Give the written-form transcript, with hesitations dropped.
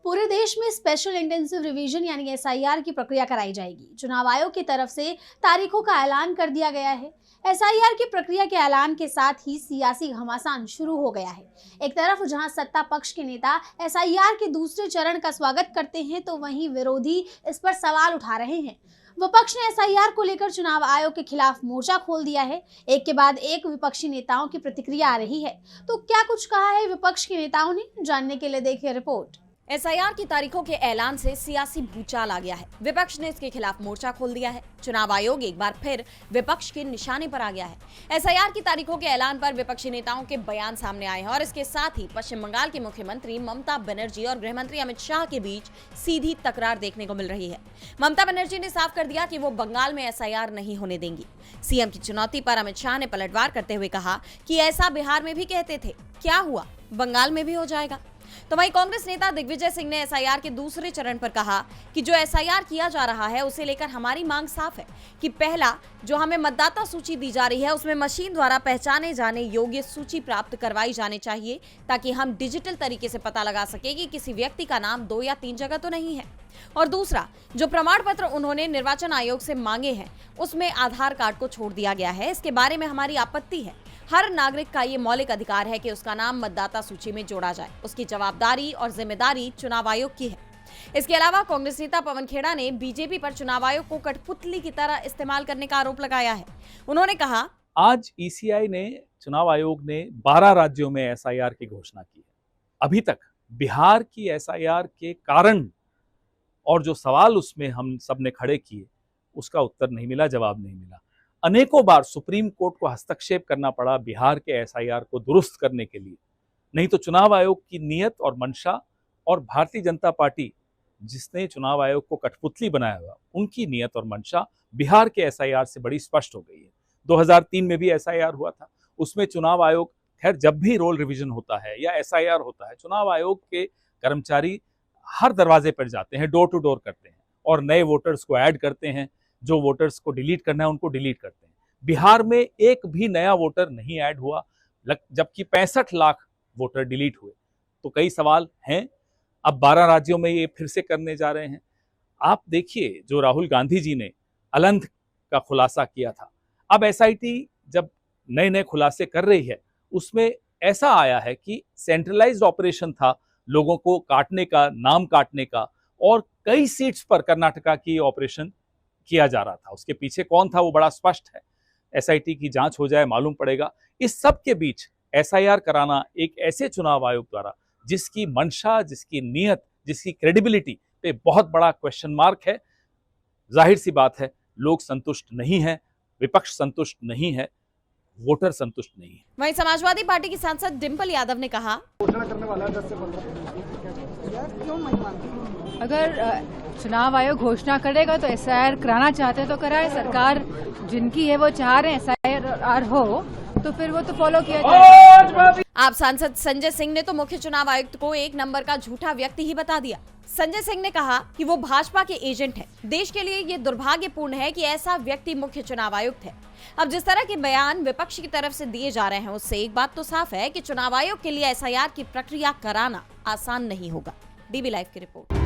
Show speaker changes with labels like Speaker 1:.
Speaker 1: पूरे देश में स्पेशल इंटेंसिव रिवीजन यानी एसआईआर की प्रक्रिया कराई जाएगी। चुनाव आयोग की तरफ से तारीखों का ऐलान कर दिया गया है। एसआईआर की प्रक्रिया के ऐलान के साथ ही सियासी घमासान शुरू हो गया है। एक तरफ जहां सत्ता पक्ष के नेता एसआईआर के दूसरे चरण का स्वागत करते हैं, तो वहीं विरोधी इस पर सवाल उठा रहे हैं। विपक्ष ने एसआईआर को लेकर चुनाव आयोग के खिलाफ मोर्चा खोल दिया है। एक के बाद एक विपक्षी नेताओं की प्रतिक्रिया आ रही है। तो क्या कुछ कहा है विपक्ष के नेताओं ने, जानने के लिए देखिए रिपोर्ट।
Speaker 2: एसआईआर की तारीखों के ऐलान से सियासी भूचाल आ गया है। विपक्ष ने इसके खिलाफ मोर्चा खोल दिया है। चुनाव आयोग एक बार फिर विपक्ष के निशाने पर आ गया है। एसआईआर की तारीखों के ऐलान पर विपक्षी नेताओं के बयान सामने आए हैं और इसके साथ ही पश्चिम बंगाल की मुख्यमंत्री ममता बनर्जी और गृहमंत्री अमित शाह के बीच सीधी तकरार देखने को मिल रही है। ममता बनर्जी ने साफ कर दिया कि वो बंगाल में एसआईआर नहीं होने देंगी। सीएम की चुनौती पर अमित शाह ने पलटवार करते हुए कहा कि ऐसा बिहार में भी कहते थे, क्या हुआ, बंगाल में भी हो जाएगा। तो वहीं कांग्रेस नेता दिग्विजय सिंह ने एसआईआर के दूसरे चरण पर कहा कि जो एसआईआर किया जा रहा है उसे लेकर हमारी मांग साफ है कि पहला, जो हमें मतदाता सूची दी जा रही है उसमें मशीन द्वारा पहचाने जाने योग्य सूची प्राप्त करवाई जानी चाहिए, ताकि हम डिजिटल तरीके से पता लगा सके कि किसी व्यक्ति का नाम 2 या 3 जगह तो नहीं है। और दूसरा, जो प्रमाण पत्र उन्होंने निर्वाचन आयोग से मांगे हैं उसमें आधार कार्ड को छोड़ दिया गया है। इसके बारे में हमारी आपत्ति है। हर नागरिक का ये मौलिक अधिकार है कि उसका नाम मतदाता सूची में जोड़ा जाए। उसकी जवाबदारी और जिम्मेदारी चुनाव आयोग की है। इसके अलावा कांग्रेस नेता पवन खेड़ा ने बीजेपी पर चुनाव आयोग को कठपुतली की तरह इस्तेमाल करने का आरोप लगाया है। उन्होंने कहा,
Speaker 3: आज ईसीआई ने, चुनाव आयोग ने 12 राज्यों में एसआईआर की घोषणा की है। अभी तक बिहार की एसआईआर के कारण और जो सवाल उसमें हम सब ने खड़े किए उसका उत्तर नहीं मिला, जवाब नहीं मिला। अनेकों बार सुप्रीम कोर्ट को हस्तक्षेप करना पड़ा बिहार के एसआईआर को दुरुस्त करने के लिए। नहीं तो चुनाव आयोग की नीयत और मंशा और भारतीय जनता पार्टी जिसने चुनाव आयोग को कठपुतली बनाया हुआ, उनकी नीयत और मंशा बिहार के एसआईआर से बड़ी स्पष्ट हो गई है। 2003 में भी एसआईआर हुआ था, उसमें चुनाव आयोग, खैर जब भी रोल रिवीजन होता है या एसआईआर होता है, चुनाव आयोग के कर्मचारी हर दरवाजे पर जाते हैं, डोर टू डोर करते हैं और नए वोटर्स को ऐड करते हैं। जो वोटर्स को डिलीट करना है उनको डिलीट करते हैं। बिहार में एक भी नया वोटर नहीं ऐड हुआ, जबकि 65 लाख वोटर डिलीट हुए। तो कई सवाल हैं। अब 12 राज्यों में ये फिर से करने जा रहे हैं। आप देखिए, जो राहुल गांधी जी ने अलंध का खुलासा किया था, अब एसआईटी जब नए नए खुलासे कर रही है, उसमें ऐसा आया है कि सेंट्रलाइज्ड ऑपरेशन था लोगों को काटने का, नाम काटने का, और कई सीट्स पर कर्नाटका की ऑपरेशन किया जा रहा था। उसके पीछे कौन था वो बड़ा स्पष्ट है। एसआईटी की जांच हो जाए, मालूम पड़ेगा। इस सब के बीच एसआईआर कराना एक ऐसे चुनाव आयोग द्वारा जिसकी मंशा, जिसकी नीयत, जिसकी क्रेडिबिलिटी पे बहुत बड़ा क्वेश्चन मार्क है। जाहिर सी बात है, लोग संतुष्ट नहीं है, विपक्ष संतुष्ट नहीं है, वोटर संतुष्ट नहीं है।
Speaker 2: वहीं समाजवादी पार्टी की सांसद डिंपल यादव ने कहा,
Speaker 4: घोषणा करने वाला है 10 से 15।
Speaker 5: अगर चुनाव आयोग घोषणा करेगा तो एसआईआर कराना चाहते हैं तो कराए। सरकार जिनकी है वो चाह रहे हैं एसआईआर हो, तो फिर वो तो फॉलो किया जाए।
Speaker 2: आप सांसद संजय सिंह ने तो मुख्य चुनाव आयुक्त को 1 नंबर का झूठा व्यक्ति ही बता दिया। संजय सिंह ने कहा कि वो भाजपा के एजेंट हैं। देश के लिए ये दुर्भाग्यपूर्ण है कि ऐसा व्यक्ति मुख्य चुनाव आयुक्त है। अब जिस तरह के बयान विपक्ष की तरफ से दिए जा रहे हैं, उससे एक बात तो साफ है कि चुनाव आयोग के लिए एसआईआर की प्रक्रिया कराना आसान नहीं होगा। डीबी लाइव की रिपोर्ट।